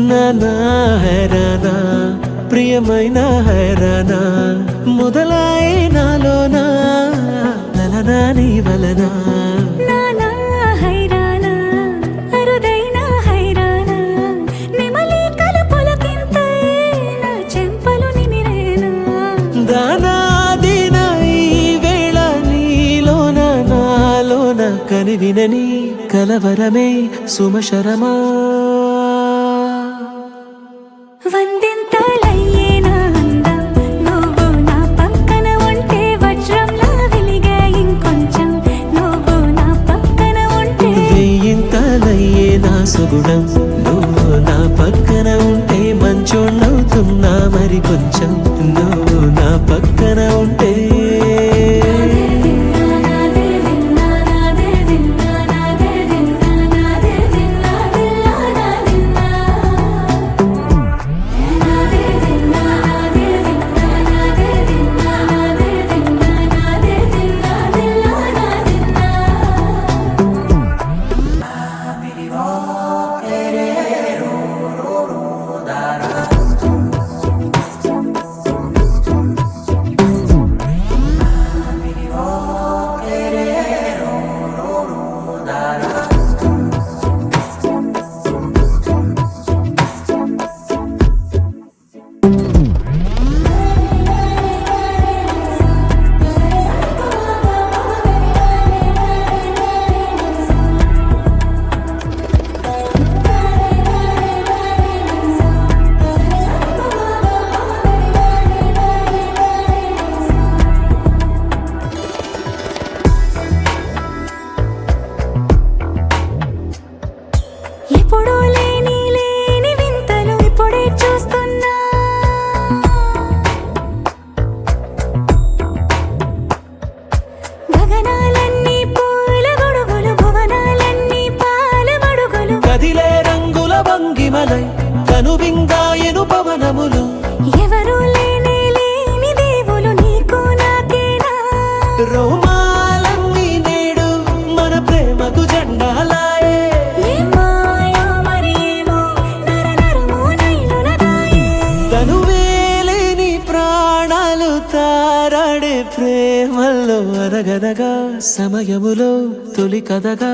నానా హైరానా ప్రియమైన హైరానా మొదలాయి నాలోనా లలనా నీ వలనా నానా హైరానా అరుదైన హైరానా నిమలి కలుపులకింతై నా చెంపలు నిమిరేనా దానా దీనా ఈ వేళ నీలోన నాలోన కనివినని కలవరమే సుమశరమా వందింతలయ్యే నా అందం నువ్వు నా పక్కన ఉంటే వజ్రంలా వెలిగే ఇంకొంచెం నువ్వు నా పక్కన ఉంటే వెయ్యింతలయ్యే నా సుగుణం నువ్వు నా పక్కన ఉంటే మంచోళ్ళవుతున్నా మరి కొంచెం నువ్వు నా పక్కన ఉంటే ఎప్పుడూ లేని వింతలు ఇప్పుడే చూస్తున్నా గగనాలన్నీ పూల గొడుగులు భువనాలన్నీ పాల మడుగులు కదిలే రంగుల భంగిమలై కనువిందాయను పవనములు ఎవరూ లేని దేవులు నీకు నాకేనా రోమాలన్నీ నేడు మన ప్రేమకు జెండాలాయే మాయా మరేమో నరనరమో నైలునదాయే తనువేలేని ప్రాణాలు తారాడే ప్రేమల్లో అరగదగా సమయములో తొలి కదగా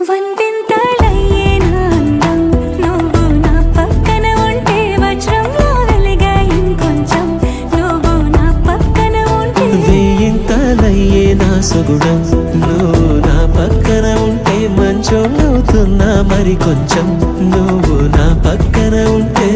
వందింతలయ్యే నా అందం నువ్వు నా పక్కన ఉంటే వజ్రంలా వెలిగే ఇంకొంచెం నువ్వు నా పక్కన ఉంటే వెయ్యింతలయ్యే నా సుగుణం నువ్వు నా పక్కన ఉంటే మంచోళ్ళవుతున్నా మరి కొంచెం నువ్వు నా పక్కన ఉంటే